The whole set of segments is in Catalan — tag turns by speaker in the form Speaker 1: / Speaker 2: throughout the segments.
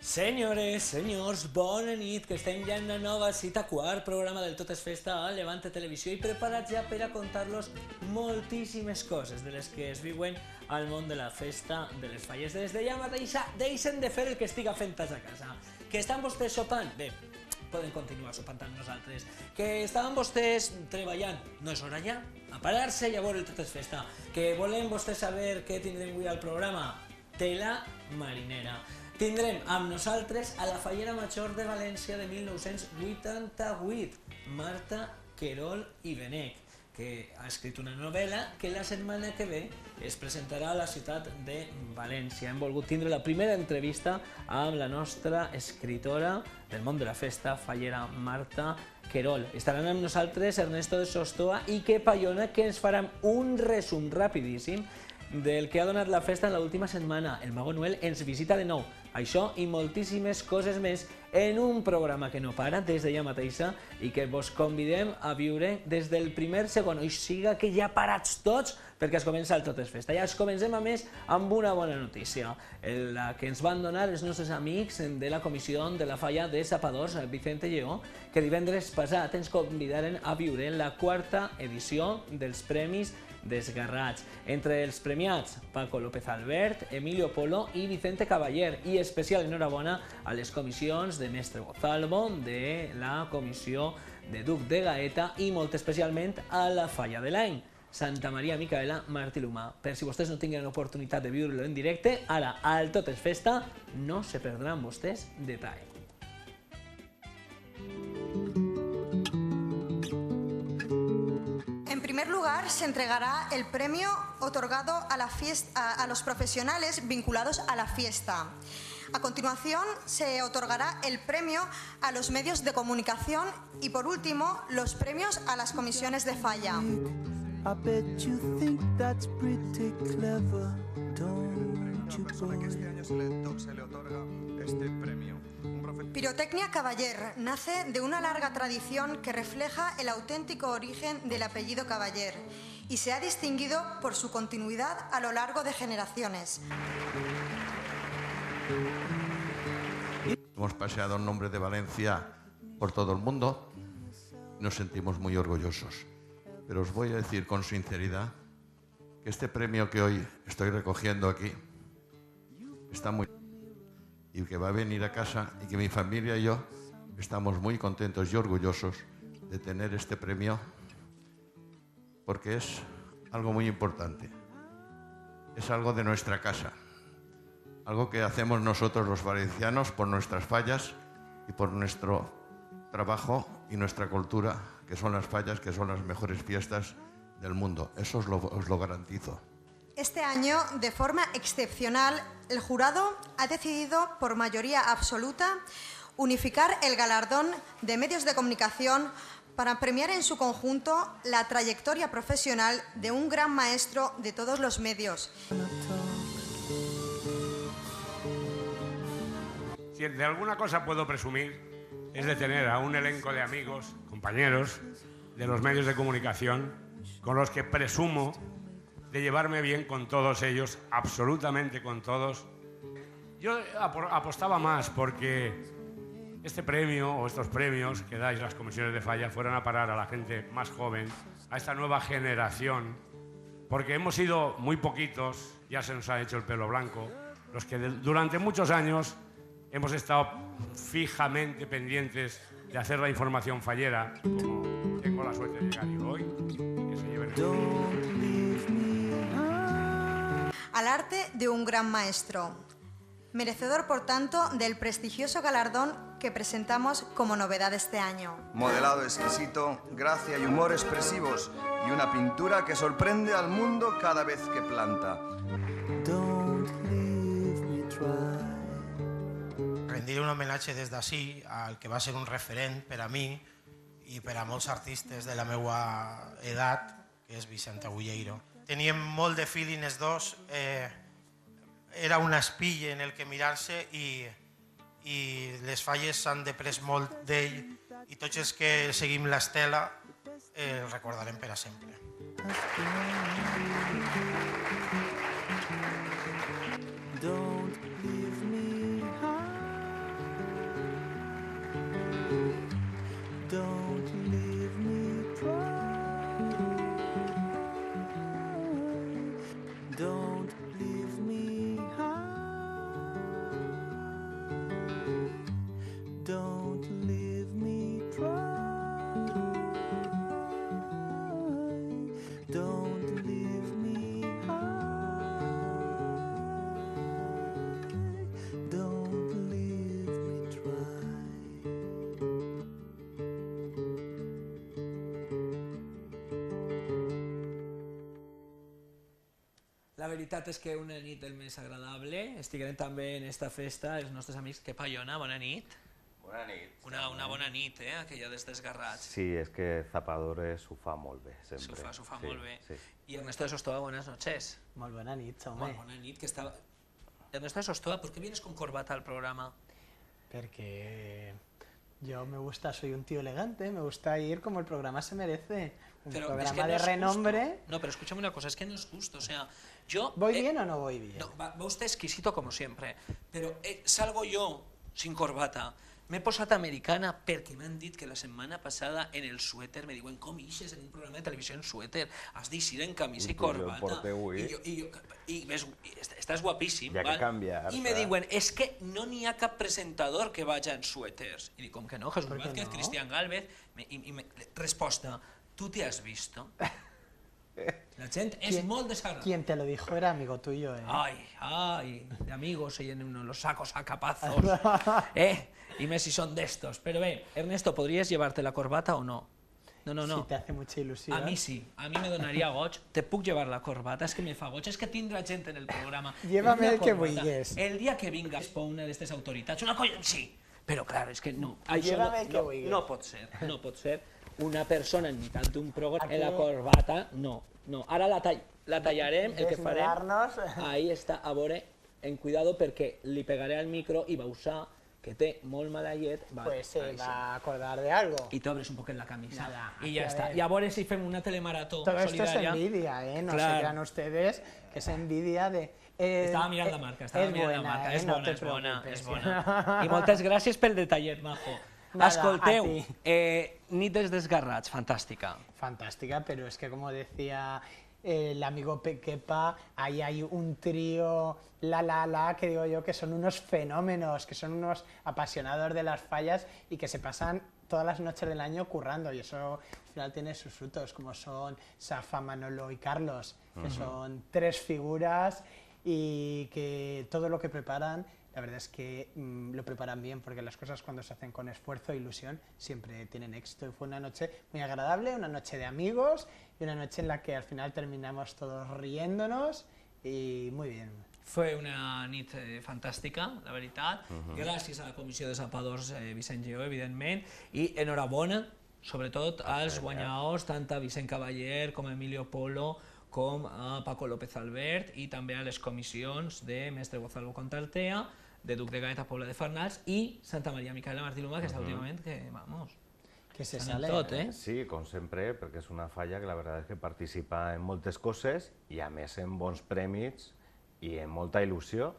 Speaker 1: Senyores, senyors, bona nit, que estem ja en una nova cita, quart programa del Tot és Festa a Levante Televisió i preparats ja per a contar-los moltíssimes coses de les que es viuen al món de la festa de les falles. Des de ja mateixa, deixen de fer el que estiga fent a casa. Que estan vostès sopant? Bé, poden continuar sopant amb nosaltres. Que estaven vostès treballant? No és hora ja? A parar-se i a veure el Tot és Festa. Que volem vostès saber què tindrem avui al programa? Tela marinera. Tindrem amb nosaltres a la fallera major de València de 1988, Marta Querol i Benech, que ha escrit una novel·la que la setmana que ve es presentarà a la ciutat de València. Hem volgut tindre la primera entrevista amb la nostra escritora del món de la festa, fallera Marta Querol. Estaran amb nosaltres Ernesto de Sostoa i que Payona, que ens faran un resum rapidíssim del que ha donat la festa en l'última setmana. El Mago Noel ens visita de nou. Això i moltíssimes coses més en un programa que no para des de ja mateixa i que vos convidem a viure des del primer segon. O siga que ja parats tots perquè es comença el Tot és Festa. Ja es comencem a més amb una bona notícia, la que ens van donar els nostres amics de la comissió de la falla de Sapadors, Vicente Lleó, que divendres passat ens convidaren a viure en la quarta edició dels Premis Desgarrats. Entre els premiats, Paco López Albert, Emilio Polo i Vicente Cavaller. I especial enhorabona a les comissions de Mestre Gozalvo, de la comissió de Duc de Gaeta i molt especialment a la falla de l'any, Santa Maria Micaela Martí l'Humà. Per si vostès no tinguin l'oportunitat de viure-lo en directe, ara al Tot és Festa no se perdran vostès detall.
Speaker 2: En primer lugar, se entregará el premio otorgado a los profesionales vinculados a la fiesta. A continuación, se otorgará el premio a los medios de comunicación y, por último, los premios a las comisiones de falla.
Speaker 3: I bet you think that's pretty clever, don't you, boy?
Speaker 4: Que este año se le otorga este premio.
Speaker 2: Pirotecnia Cavaller nace de una larga tradición que refleja el auténtico origen del apellido Cavaller y se ha distinguido por su continuidad a lo largo de generaciones.
Speaker 4: Hemos paseado el nombre de Valencia por todo el mundo, nos sentimos muy orgullosos. Pero os voy a decir con sinceridad que este premio que hoy estoy recogiendo aquí está muy... y que va a venir a casa y que mi familia y yo estamos muy contentos y orgullosos de tener este premio porque es algo muy importante. Es algo de nuestra casa, algo que hacemos nosotros los valencianos por nuestras fallas y por nuestro trabajo y nuestra cultura, que son las fallas, que son las mejores fiestas del mundo. Eso os lo garantizo.
Speaker 2: Este año, de forma excepcional, el jurado ha decidido por mayoría absoluta unificar el galardón de medios de comunicación para premiar en su conjunto la trayectoria profesional de un gran maestro de todos los medios.
Speaker 5: Si de alguna cosa puedo presumir es de tener a un elenco de amigos, compañeros de los medios de comunicación con los que presumo de llevarme bien con todos ellos, absolutamente con todos. Yo apostaba más porque este premio o estos premios que dais las comisiones de falla fueran a parar a la gente más joven, a esta nueva generación, porque hemos sido muy poquitos, ya se nos ha hecho el pelo blanco, los que durante muchos años hemos estado fijamente pendientes de hacer la información fallera, como tengo la suerte de llegar yo hoy, y que se lleven
Speaker 2: al arte de un gran maestro, merecedor por tanto del prestigioso galardón que presentamos como novedad este año.
Speaker 6: Modelado exquisito, gracia y humor expresivos y una pintura que sorprende al mundo cada vez que planta.
Speaker 3: Don't leave me dry.
Speaker 7: Rendir un homenatge des d'ací al que va ser un referent per a mi i per a molts artistes de la meva edat, que és Vicente Agulleiro. Teníem molt de feeling els dos, era un espill en el que mirar-se i les falles s'han després molt d'ell i tots els que seguim l'estela el recordarem per a sempre.
Speaker 3: Don't leave me high.
Speaker 1: veritat és que una nit del més agradable. Estiguem també en esta festa els nostres amics. Què pallona, bona nit.
Speaker 8: Bona nit.
Speaker 1: Una bona nit, aquella dels desgarrats.
Speaker 8: Sí, és que Zapadores ho fa molt bé, sempre.
Speaker 1: S'ho fa molt bé.
Speaker 8: Sí.
Speaker 1: I Ernesto de Sostoa, buenas noches.
Speaker 9: Molt bona nit, home.
Speaker 1: Molt bona nit, que estava... Ernesto de Sostoa, ¿por qué vienes con corbata al programa?
Speaker 9: Porque yo me gusta, soy un tío elegante, me gusta ir como el programa se merece. Un
Speaker 1: Pero
Speaker 9: programa
Speaker 1: es que no
Speaker 9: de
Speaker 1: es
Speaker 9: renombre.
Speaker 1: justo. No, pero escúchame una cosa, es que no es justo, o sea, yo...
Speaker 9: ¿Voy bien o no voy bien?
Speaker 1: No, va usted exquisito como siempre, pero salgo yo sin corbata. M'he posat americana perquè m'han dit que la setmana passada en el suéter me diuen com ixes en un programa de televisió en suéter, has d'eixir en camisa i corbata. I ves, estàs guapíssim,
Speaker 8: Ja que canviar.
Speaker 1: I me diuen, és que no n'hi ha cap presentador que vagi en suéters. I dic, com que no, Jesús Vázquez, no? Cristian Gálvez, resposta, ¿tú te has visto? La gent és molt desagradable.
Speaker 9: Quien te lo dijo era amigo tuyo,
Speaker 1: Ay, de amigos se llenen uno los sacos a capazos. Y Messi son de estos. Pero ve, Ernesto, ¿podrías llevarte la corbata o no? No.
Speaker 9: Si te hace mucha ilusión.
Speaker 1: A mí sí, a mí me donaria goig. Te puc llevar la corbata, és que me fa goig, és que tindrà gent en el programa.
Speaker 9: Llévame el que vulguis.
Speaker 1: El dia que vingues per una d'aquestes autoritats, una colla, sí, però clar, és que no.
Speaker 9: Llévame el que vulguis.
Speaker 1: No pot ser una persona en mitad d'un programa en la corbata, no. Ara la tallarem, el que farem, ahí està, a veure, en cuidado perquè li pegaré al micro i va usar que té molt mala llet,
Speaker 9: pues se va a acordar de algo.
Speaker 1: Y te abres un poco en la camisa.
Speaker 9: Nada,
Speaker 1: y ya está. Y ahora si hacemos una telemaratón
Speaker 9: todo
Speaker 1: solidaria.
Speaker 9: Esto es envidia, no se crean ustedes que es envidia de...
Speaker 1: estaba mirando la marca, es buena.
Speaker 9: No
Speaker 1: I moltes gràcies pel detallet, majo.
Speaker 9: Nada,
Speaker 1: Escolteu, nit dels desgarrats, fantàstica.
Speaker 9: Fantástica, pero es que como decía el amigo Pequepa, ahí hay un trío, que digo yo, que son unos fenómenos, que son unos apasionados de las fallas y que se pasan todas las noches del año currando, y eso al final tiene sus frutos, como son Safa, Manolo y Carlos, que son tres figuras y que todo lo que preparan, la verdad es que lo preparan bien, porque las cosas cuando se hacen con esfuerzo e ilusión siempre tienen éxito. Y fue una noche muy agradable, una noche de amigos y una noche en la que al final terminamos todos riéndonos y muy bien.
Speaker 1: Fue una nit fantàstica, la veritat. Gràcies a la Comissió de Zapadors Vicent Lleó, evidentment, i enhorabona, sobretot, als guanyadors, tant a Vicent Cavaller com a Emilio Polo, com a Paco López Albert, i també a les comissions de Mestre Gonzalo Contartea, de Duc de Gaeta, Pobla de Farnals, i Santa Maria Micaela Martí Luma, que està últimament que, vamos,
Speaker 9: que se
Speaker 1: sale
Speaker 9: tot,
Speaker 8: Sí, com sempre, perquè és una falla que la veritat és que participa en moltes coses i a més en bons prèmits i amb molta il·lusió.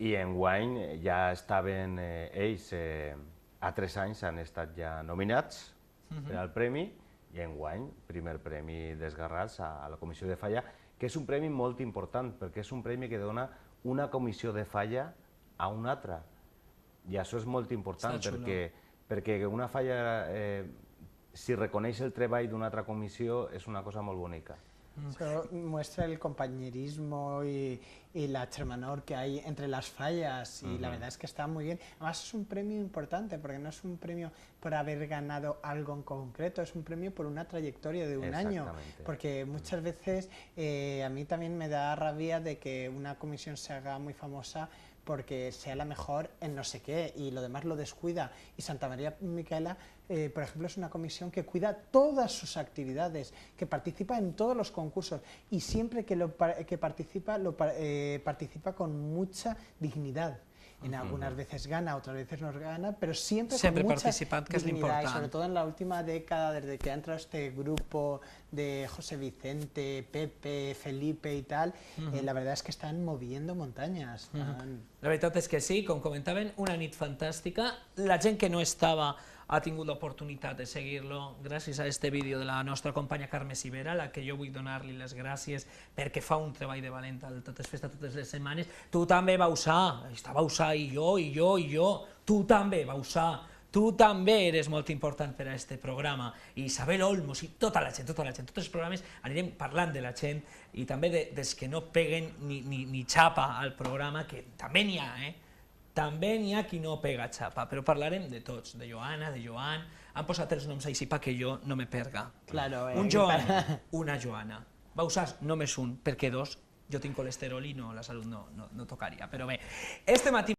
Speaker 8: I enguany ja estaven ells, a 3 anys han estat ja nominats per al premi, i enguany, primer premi Desgarrats a la Comissió de Falla, que és un premi molt important, perquè és un premi que dona una comissió de falla a una altra. I això és molt important, perquè una falla, si reconeix el treball d'una altra comissió, és una cosa molt bonica.
Speaker 9: Eso muestra el compañerismo y la hermanor que hay entre las fallas, y la verdad es que está muy bien. Además es un premio importante, porque no es un premio por haber ganado algo en concreto, es un premio por una trayectoria de un año. Porque muchas veces a mí también me da rabia de que una comisión se haga muy famosa porque sea la mejor en no sé qué y lo demás lo descuida. Y Santa María Micaela, por ejemplo, es una comisión que cuida todas sus actividades, que participa en todos los concursos, y siempre que participa, participa con mucha dignidad. En algunas veces gana, otras veces no gana, pero siempre con mucha dignidad, y sobre todo en la última década, desde que ha entrado este grupo de José Vicente, Pepe, Felipe y tal, la verdad es que están moviendo montañas.
Speaker 1: La veritat és que sí, com comentaven, una nit fantàstica. La gent que no estava ha tingut l'oportunitat de seguir-lo gràcies a este vídeo de la nostra companya Carme Sivera, a la que jo vull donar-li les gràcies perquè fa un treball de valent al Totes Festa totes les setmanes. Tu també, Bausà, estava Bausà i jo, tu també, Bausà, tu també eres molt important per a este programa, i Isabel Olmos i tota la gent, tots els programes anirem parlant de la gent i també dels que no peguen ni xapa al programa, que també n'hi ha, també n'hi ha qui no pega xapa, però parlarem de tots, de Joana, de Joan, han posat els noms així perquè jo no me perga. Un Joan, una Joana, Bausàs només un, perquè dos Jo tinc colesterol i no, la salut no tocaria. Però bé, este matí